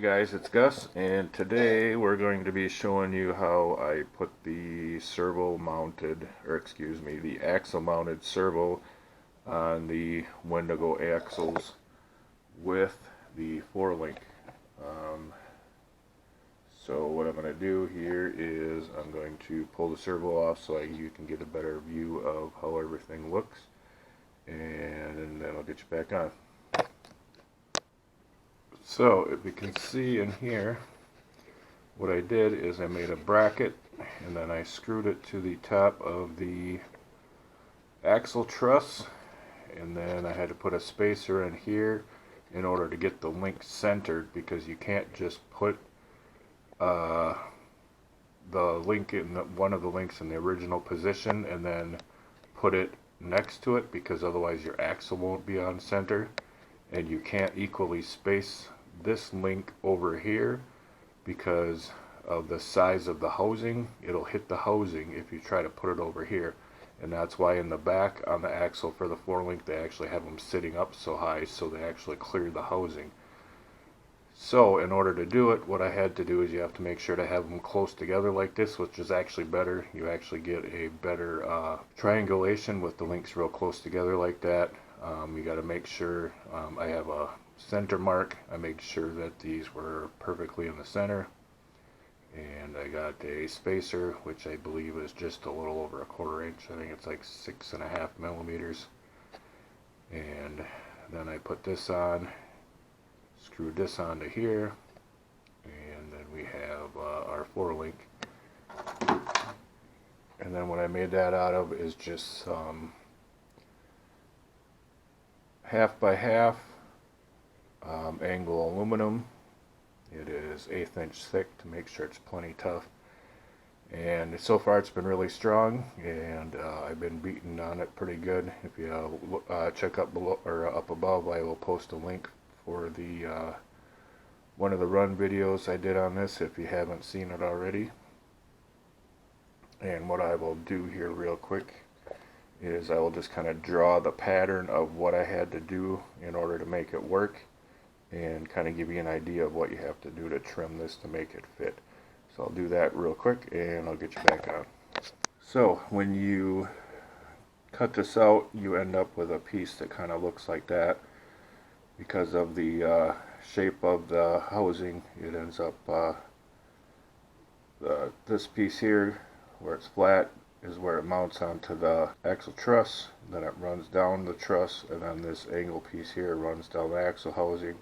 Hey guys, it's Gus, and today we're going to be showing you how I put the servo mounted, or excuse me, the axle mounted servo on the Wendigo axles with the four-link. So what I'm going to do here is I'm going to pull the servo off so you can get a better view of how everything looks, and then I'll get you back on. So if you can see in here, what I did is I made a bracket and then I screwed it to the top of the axle truss, and then I had to put a spacer in here in order to get the link centered, because you can't just put the link in one of the links in the original position and then put it next to it, because otherwise your axle won't be on center, and you can't equally space this link over here because of the size of the housing. It'll hit the housing if you try to put it over here, and that's why in the back on the axle for the four link they actually have them sitting up so high so they actually clear the housing. So in order to do it, what I had to do is you have to make sure to have them close together like this, which is actually better. You actually get a better triangulation with the links real close together like that. You got to make sure, I have a center mark. I made sure that these were perfectly in the center, and I got a spacer, which I believe is just a little over a quarter inch. I think it's like 6.5 millimeters. And then I put this on, screwed this onto here, and then we have our four link. And then what I made that out of is just half by half angle aluminum. It is 1/8 inch thick to make sure it's plenty tough, and so far it's been really strong, and I've been beating on it pretty good. If you check up below or up above, I will post a link for the one of the run videos I did on this if you haven't seen it already. And what I will do here real quick is I will just kind of draw the pattern of what I had to do in order to make it work, and kind of give you an idea of what you have to do to trim this to make it fit. So I'll do that real quick and I'll get you back on. So when you cut this out, you end up with a piece that kind of looks like that. Because of the shape of the housing, it ends up this piece here where it's flat is where it mounts onto the axle truss. Then it runs down the truss, and then this angle piece here runs down the axle housing.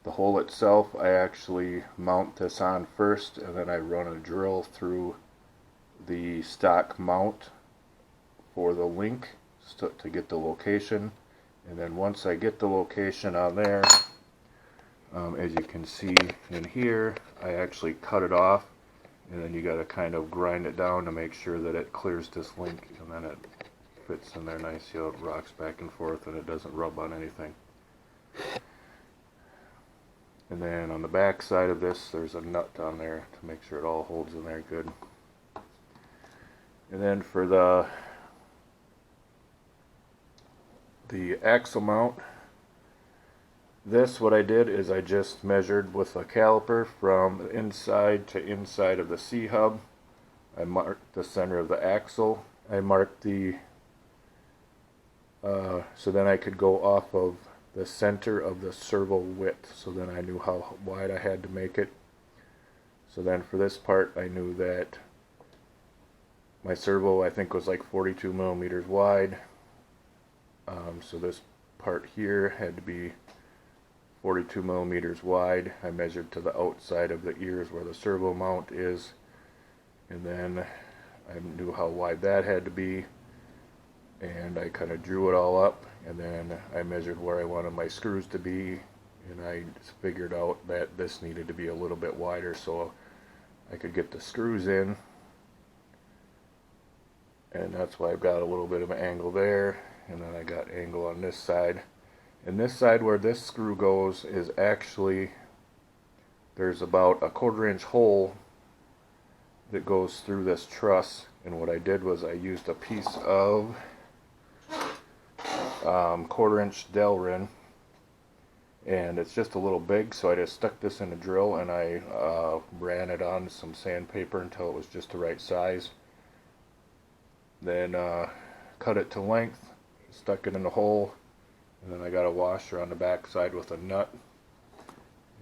The hole itself, I actually mount this on first, and then I run a drill through the stock mount for the link to get the location. And then once I get the location on there, as you can see in here, I actually cut it off, and then you got to kind of grind it down to make sure that it clears this link, and then it fits in there nice. You know, it rocks back and forth and it doesn't rub on anything. And then on the back side of this, there's a nut on there to make sure it all holds in there good. And then for the axle mount, what I did is I just measured with a caliper from inside to inside of the C-hub. I marked the center of the axle. I marked the so then I could go off of the center of the servo width, so then I knew how wide I had to make it. So then for this part, I knew that my servo, I think, was like 42 millimeters wide. So this part here had to be 42 millimeters wide. I measured to the outside of the ears where the servo mount is, and then I knew how wide that had to be, and I kind of drew it all up, and then I measured where I wanted my screws to be, and I figured out that this needed to be a little bit wider so I could get the screws in, and that's why I've got a little bit of an angle there. And then I got angle on this side. And this side where this screw goes is actually, there's about a 1/4 inch hole that goes through this truss. And what I did was I used a piece of 1/4 inch Delrin, and it's just a little big, so I just stuck this in a drill and I ran it on some sandpaper until it was just the right size. Then cut it to length, stuck it in the hole, and then I got a washer on the back side with a nut,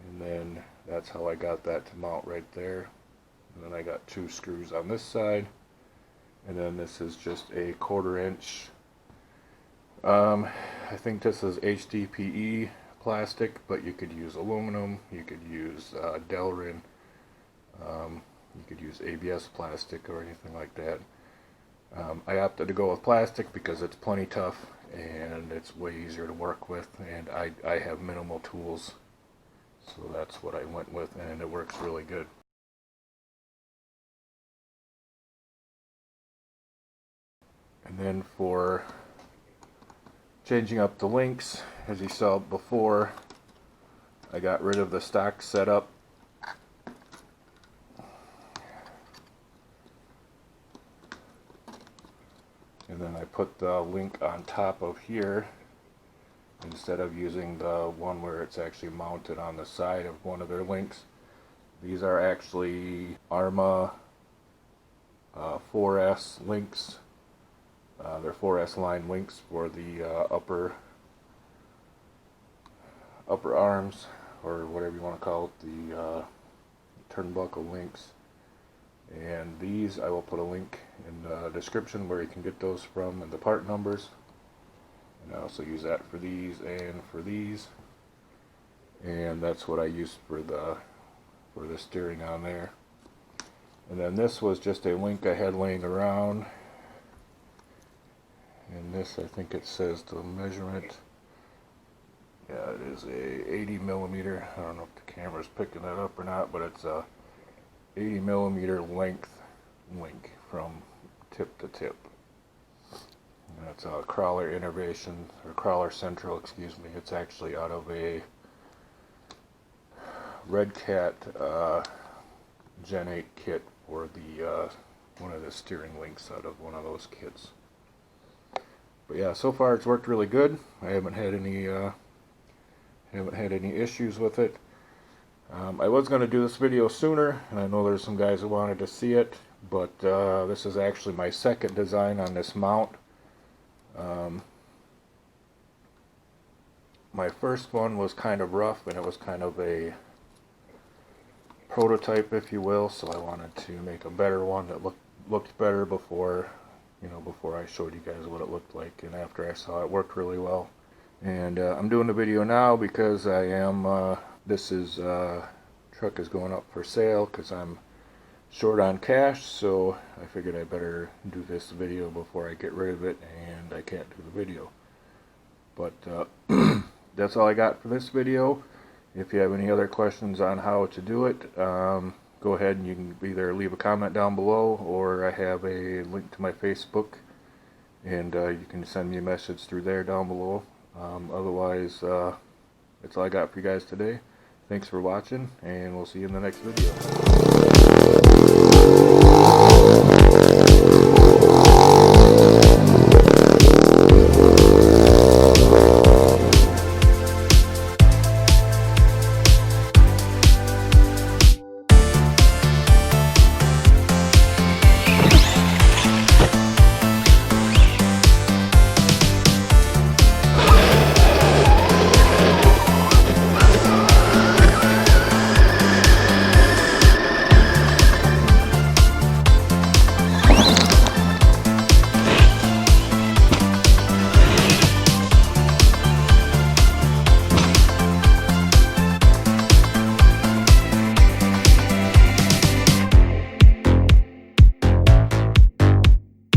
and then that's how I got that to mount right there. And then I got 2 screws on this side, and then this is just a 1/4 inch, I think this is HDPE plastic, but you could use aluminum, you could use Delrin, you could use ABS plastic or anything like that. I opted to go with plastic because it's plenty tough and it's way easier to work with, and I have minimal tools, so that's what I went with, and it works really good. And then for changing up the links, as you saw before, I got rid of the stock setup. And then I put the link on top of here instead of using the one where it's actually mounted on the side of one of their links. These are actually Arma 4S links. They're 4S line links for the upper arms, or whatever you want to call it, the turnbuckle links. And these, I will put a link in the description where you can get those from, and the part numbers. And I also use that for these and for these. And that's what I used for the steering on there. And then this was just a link I had laying around. And this, I think it says the measurement. Yeah, it is a 80 millimeter. I don't know if the camera's picking that up or not, but it's a 80 millimeter length link from tip to tip. And that's a crawler innovation, or crawler central, excuse me. It's actually out of a Redcat Gen 8 kit for the one of the steering links out of one of those kits. But yeah, so far it's worked really good. I haven't had any issues with it. I was going to do this video sooner, and I know there's some guys who wanted to see it, but this is actually my second design on this mount. My first one was kind of rough, and it was kind of a prototype, if you will, so I wanted to make a better one that looked better before I showed you guys what it looked like, and after I saw it worked really well. And I'm doing the video now because I am truck is going up for sale because I'm short on cash, so I figured I better do this video before I get rid of it and I can't do the video. But that's all I got for this video. If you have any other questions on how to do it, go ahead and you can either leave a comment down below, or I have a link to my Facebook, and you can send me a message through there down below. Otherwise, that's all I got for you guys today. Thanks for watching, and we'll see you in the next video.